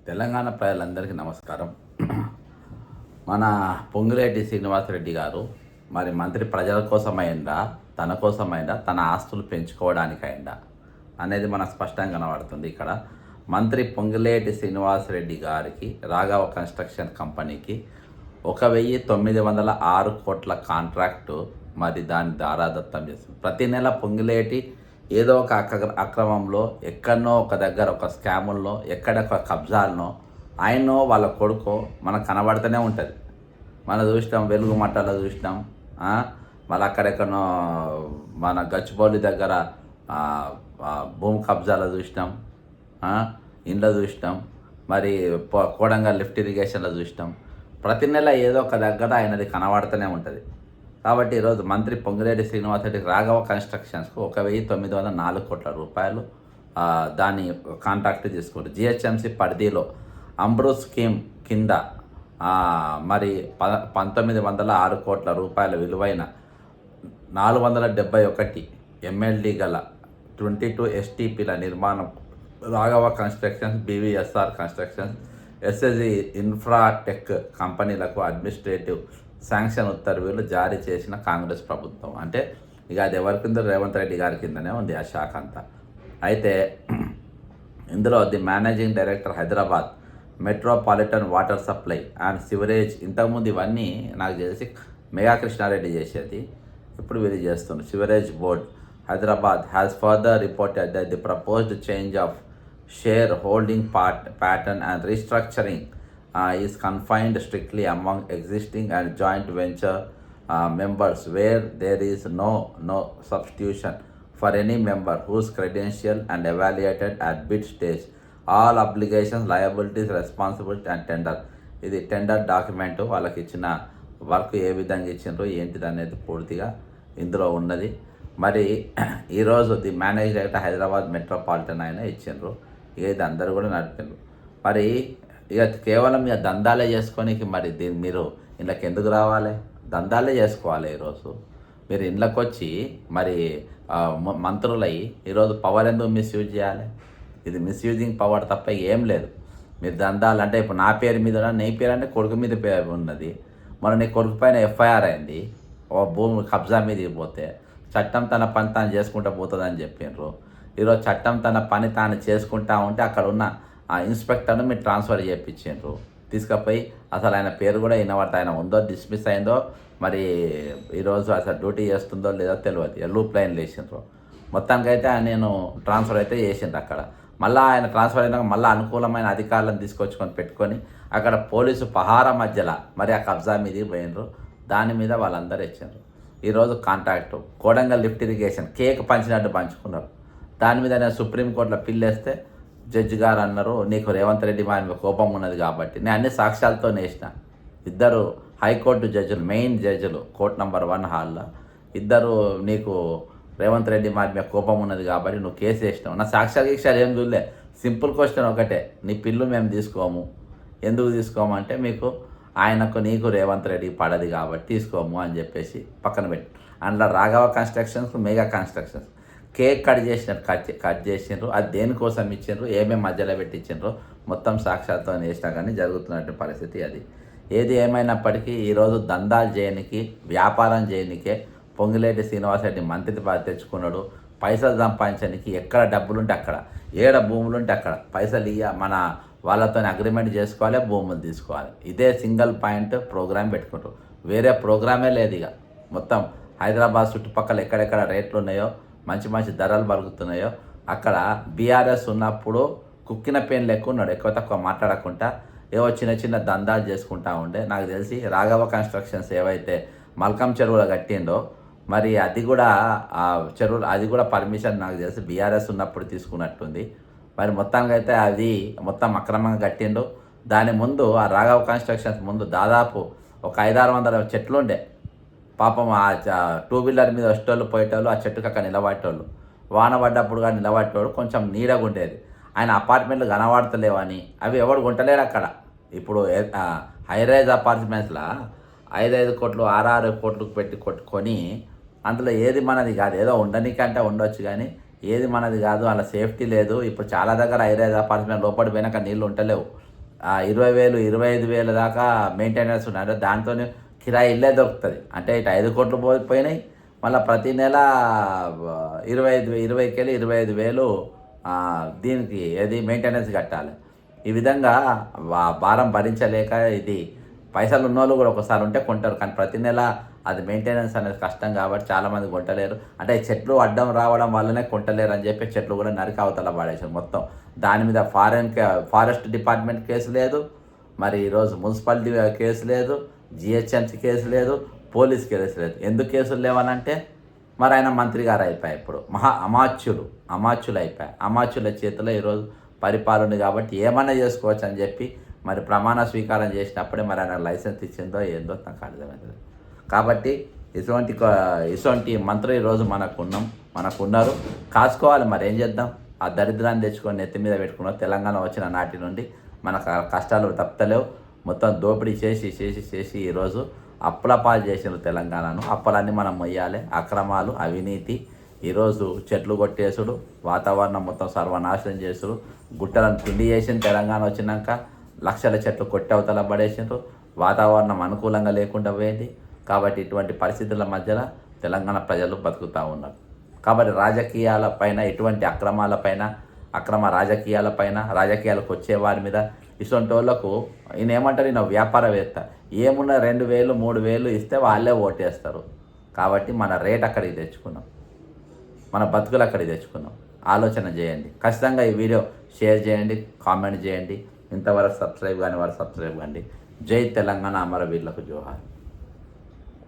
తెలంగాణ ప్రజలందరికీ నమస్కారం. మన పొంగులేటి శ్రీనివాసరెడ్డి గారు మరి మంత్రి ప్రజల కోసమైందా, తన కోసమైందా, తన ఆస్తులు పెంచుకోవడానికైందా అనేది మనకు స్పష్టంగా కనబడుతుంది. ఇక్కడ మంత్రి పొంగులేటి శ్రీనివాసరెడ్డి గారికి రాఘవ కన్స్ట్రక్షన్ కంపెనీకి 1906 కోట్ల కాంట్రాక్టు మరి దాన్ని దారాదత్తం చేస్తుంది. ప్రతి నెల పొంగులేటి ఏదో ఒక అక్రమంలో ఎక్కడనో ఒక దగ్గర ఒక స్కాముల్లో ఎక్కడ ఒక కబ్జాలనో ఆయనో వాళ్ళ కొడుకో మనకు కనబడుతూనే ఉంటుంది. మనం చూసినాం, వెలుగు మట్టలో చూసినాం, మళ్ళీ అక్కడెక్కడనో మన గచ్చిబౌలి దగ్గర భూమి కబ్జాలో చూసినాం, ఇండ్లో చూసినాం, మరి కోడంగల్ లిఫ్ట్ ఇరిగేషన్లో చూసినాం. ప్రతి నెల ఏదో ఒక దగ్గర ఆయనది కనబడుతూనే ఉంటుంది. కాబట్టి ఈరోజు మంత్రి పొంగిరెడ్డి శ్రీనివాసరెడ్డికి రాఘవ కన్స్ట్రక్షన్స్కు 1904 కోట్ల రూపాయలు దాని కాంట్రాక్ట్ తీసుకుంటారు. జిహెచ్ఎంసీ పరిధిలో అమృత్ స్కీమ్ కింద మరి 1906 కోట్ల రూపాయల విలువైన 471 ఎంఎల్డి గల 22 ఎస్టీపీల నిర్మాణం Raghava constructions, BVSR constructions, SSG Infratech కంపెనీలకు అడ్మినిస్ట్రేటివ్ శాంక్షన్ ఉత్తర్వులు జారీ చేసిన కాంగ్రెస్ ప్రభుత్వం. అంటే ఇక అది ఎవరి కింద, రేవంత్ రెడ్డి గారి కిందనే ఉంది ఆ శాఖ అంతా. అయితే ఇందులో the managing director Hyderabad metropolitan water supply and sewerage, ఇంతకుముందు ఇవన్నీ నాకు తెలిసి మెగా కృష్ణారెడ్డి చేసేది, ఇప్పుడు వీళ్ళు చేస్తున్నారు. Sewerage board Hyderabad has further reported that the proposed change of share holding pattern and restructuring is confined strictly among existing and joint venture members, where there is no substitution for any member whose credential and evaluated at bid stage. All obligations, liabilities, responsibility and tender. ఇది tender document, వాళ్ళకి ఇచ్చిన work ఏ విధంగా ఇచ్చిండ్రో ఏంటిది అనేది పూర్తిగా ఇందులో ఉన్నది. మరి ఈరోజు the manage director Hyderabad metropolitan అయినా ఇచ్చిండ్రు. ఇక ఇది అందరూ కూడా నడిపిండ్రు. మరి ఇక కేవలం ఇక దందాలే చేసుకోనికి మరి దీన్ని మీరు ఇళ్ళకి ఎందుకు రావాలి? దందాలే చేసుకోవాలి. ఈరోజు మీరు ఇళ్ళకి వచ్చి మరి మంత్రులై ఈరోజు పవర్ ఎందుకు మిస్యూజ్ చేయాలి? ఇది మిస్యూజింగ్ పవర్ తప్ప ఏం లేదు. మీరు దందాలు అంటే ఇప్పుడు నా పేరు మీద, నీ పేరు అంటే కొడుకు మీద పేరు ఉన్నది. మన నీ కొడుకు పైన ఎఫ్ఐఆర్ అయింది, ఓ భూమి కబ్జా మీద పోతే చట్టం తన పని తాను చేసుకుంటూ పోతుందని చెప్పిండ్రు. ఈరోజు చట్టం తన పని తాను చేసుకుంటా ఉంటే అక్కడ ఉన్న ఆ ఇన్స్పెక్టర్ను మీరు ట్రాన్స్ఫర్ చేయించిండ్రు. తీసుకుపోయి అసలు ఆయన పేరు కూడా వినబడతా, ఆయన ఉందో డిస్మిస్ అయిందో మరి ఈరోజు అసలు డ్యూటీ చేస్తుందో లేదో తెలియదు. లూప్ లైన్లు వేసిండ్రు. మొత్తానికి అయితే నేను ట్రాన్స్ఫర్ అయితే చేసిండ్రు. అక్కడ మళ్ళీ ఆయన ట్రాన్స్ఫర్ అయినాక మళ్ళీ అనుకూలమైన అధికారులను తీసుకొచ్చుకొని పెట్టుకొని అక్కడ పోలీసు పహార మధ్యలో మరి ఆ కబ్జా మీదకి పోయినరు. దాని మీద వాళ్ళందరూ ఇచ్చిండ్రు. ఈరోజు contract Kodangal lift irrigation cake పంచినట్టు పంచుకున్నారు. దాని మీద నేను సుప్రీంకోర్టులో పిల్లేస్తే జడ్జి గారు అన్నారు, నీకు రేవంత్ రెడ్డి మీద కోపం ఉన్నది కాబట్టి నేను అన్ని సాక్ష్యాలతో వేసిన. ఇద్దరు హైకోర్టు జడ్జిలు, మెయిన్ జడ్జిలు, కోర్టు నెంబర్ 1 హాల్లో ఇద్దరు, నీకు రేవంత్ రెడ్డి మీద కోపం ఉన్నది కాబట్టి నువ్వు కేసు వేసినావు. నా సాక్ష్యాలు ఏం చూడలే. సింపుల్ క్వశ్చన్ ఒకటే, నీ పిల్లు మేము తీసుకోము. ఎందుకు తీసుకోము అంటే మీకు ఆయనకు నీకు రేవంత్ రెడ్డి పడది కాబట్టి తీసుకోము అని చెప్పేసి పక్కన పెట్టి అందులో Raghava constructions, mega constructions cake cut చేసిండ్రు. అది దేనికోసం ఇచ్చిండ్రు, ఏమేమి మధ్యలో పెట్టి ఇచ్చిండ్రు మొత్తం సాక్షాత్తో వేసినా కానీ జరుగుతున్నట్టు పరిస్థితి అది. ఏది ఏమైనప్పటికీ ఈరోజు దందాలు చేయనికి, వ్యాపారం చేయనికే పొంగిలేటి శ్రీనివాసరెడ్డి మంత్రి పదవి తెచ్చుకున్నాడు. పైసలు సంపాదించడానికి ఎక్కడ డబ్బులుంటే అక్కడ, ఏడ భూములుంటే అక్కడ పైసలు మన వాళ్ళతో అగ్రిమెంట్ చేసుకోవాలి, భూములు తీసుకోవాలి. ఇదే సింగిల్ పాయింట్ ప్రోగ్రామ్ పెట్టుకుంటారు. వేరే ప్రోగ్రామే లేదు. ఇక మొత్తం హైదరాబాద్ చుట్టుపక్కల ఎక్కడెక్కడ రేట్లు ఉన్నాయో, మంచి మంచి ధరలు పలుకుతున్నాయో అక్కడ బీఆర్ఎస్ ఉన్నప్పుడు కుక్కిన పెయిన్ లెక్క ఉన్నాడు. ఎక్కువ తక్కువ మాట్లాడకుండా ఏవో చిన్న చిన్న దందాలు చేసుకుంటా ఉండే. నాకు తెలిసి రాఘవ కన్స్ట్రక్షన్స్ ఏవైతే మల్కం చెరువులో కట్టిండో మరి అది కూడా చెరువులు, అది కూడా పర్మిషన్ నాకు తెలిసి బీఆర్ఎస్ ఉన్నప్పుడు తీసుకున్నట్టుంది. మరి మొత్తానికి అయితే అది మొత్తం అక్రమంగా కట్టిండు. దాని ముందు ఆ రాఘవ కన్స్ట్రక్షన్స్ ముందు దాదాపు ఒక 500-600 చెట్లు ఉండే. పాపం ఆ 2 వీలర్ మీద వచ్చేటోళ్ళు పోయేటోళ్ళు, ఆ చెట్టుకు అక్కడ నిలబట్టేవాళ్ళు, వాన పడ్డప్పుడు కానీ నిలబట్టేవాడు, కొంచెం నీడగా ఉండేది. ఆయన అపార్ట్మెంట్లు కనబడతలేవని అవి ఎవడు కొంటలేడు అక్కడ. ఇప్పుడు హైరైజ్ అపార్ట్మెంట్స్లో 5 కోట్లు 6 కోట్లకు పెట్టి కొట్టుకొని అందులో ఏది మనది కాదు. ఏదో ఉండనికంటే ఉండొచ్చు కానీ ఏది మనది కాదు, అలా సేఫ్టీ లేదు. ఇప్పుడు చాలా దగ్గర హైరైజ్ అపార్ట్మెంట్ లోపలి పోయినాక నీళ్ళు ఉంటలేవు. 20,000 25,000 దాకా మెయింటెనెన్స్ ఉన్నాయి. దాంతో కిరాయి ఇల్లే దొరుకుతుంది. అంటే ఇటు 5 కోట్లు పోయినాయి. మళ్ళీ ప్రతి నెల 20,000 25,000 దీనికి ఏది మెయింటెనెన్స్ కట్టాలి. ఈ విధంగా భారం భరించలేక ఇది పైసలు ఉన్నోళ్ళు కూడా ఒకసారి ఉంటే కొంటారు. కానీ ప్రతి నెల అది మెయింటెనెన్స్ అనేది కష్టం కాబట్టి చాలామంది కొంటలేరు. అంటే చెట్లు అడ్డం రావడం వల్లనే కొంటలేరు అని చెప్పి చెట్లు కూడా నరికి అవతల పడేసారు మొత్తం. దాని మీద ఫారెస్ట్ డిపార్ట్మెంట్ కేసు లేదు, మరి ఈరోజు మున్సిపాలిటీ కేసు లేదు, జిహెచ్ఎంసీ కేసు లేదు, పోలీస్ కేసు లేదు. ఎందుకు కేసులు లేవనంటే మరి ఆయన మంత్రి గారు అయిపోయాయి. ఇప్పుడు అమాత్యులు అయిపోయాయి. అమాత్యుల చేతిలో ఈరోజు పరిపాలన కాబట్టి ఏమన్నా చేసుకోవచ్చు అని చెప్పి మరి ప్రమాణ స్వీకారం చేసినప్పుడే మరి ఆయన లైసెన్స్ ఇచ్చిందో ఏందో నాకు అర్థమైంది. కాబట్టి ఇటువంటి మంత్రులు ఈరోజు మనకున్నారు. కాసుకోవాలి. మరి ఏం చేద్దాం? ఆ దరిద్రాన్ని తెచ్చుకొని నెత్తి మీద పెట్టుకున్నాం. తెలంగాణ వచ్చిన నాటి నుండి మనకు కష్టాలు తప్పలేవు. మొత్తం దోపిడీ చేసి ఈరోజు అప్పులపాలు చేసిన తెలంగాణను. అప్పులన్నీ మనం మొయ్యాలి. అక్రమాలు, అవినీతి, ఈరోజు చెట్లు కొట్టేసుడు, వాతావరణం మొత్తం సర్వనాశనం చేసుడు, గుట్టలను పిండి చేసిన తెలంగాణ వచ్చినాక లక్షల చెట్లు కొట్టి అవతల పడేసిండ్రు. వాతావరణం అనుకూలంగా లేకుండా పోయింది. కాబట్టి ఇటువంటి పరిస్థితుల మధ్యలో తెలంగాణ ప్రజలు బతుకుతూ ఉన్నారు. కాబట్టి రాజకీయాలపైన, ఎటువంటి అక్రమ రాజకీయాలపైన, రాజకీయాలకు వచ్చే వారి మీద ఇటువంటి వాళ్ళకు ఈయన ఏమంటారు, ఈయన వ్యాపారవేత్త, ఏమున్నా 2,000 3,000 ఇస్తే వాళ్ళే ఓటేస్తారు. కాబట్టి మన రేట్ అక్కడికి తెచ్చుకున్నాం, మన బతుకులు అక్కడికి తెచ్చుకున్నాం. ఆలోచన చేయండి. ఖచ్చితంగా ఈ వీడియో షేర్ చేయండి, కామెంట్ చేయండి. ఇంతవరకు సబ్స్క్రైబ్ కానీ వారు సబ్స్క్రైబ్ కండి. జై తెలంగాణ, అమరవీరులకు జోహార్.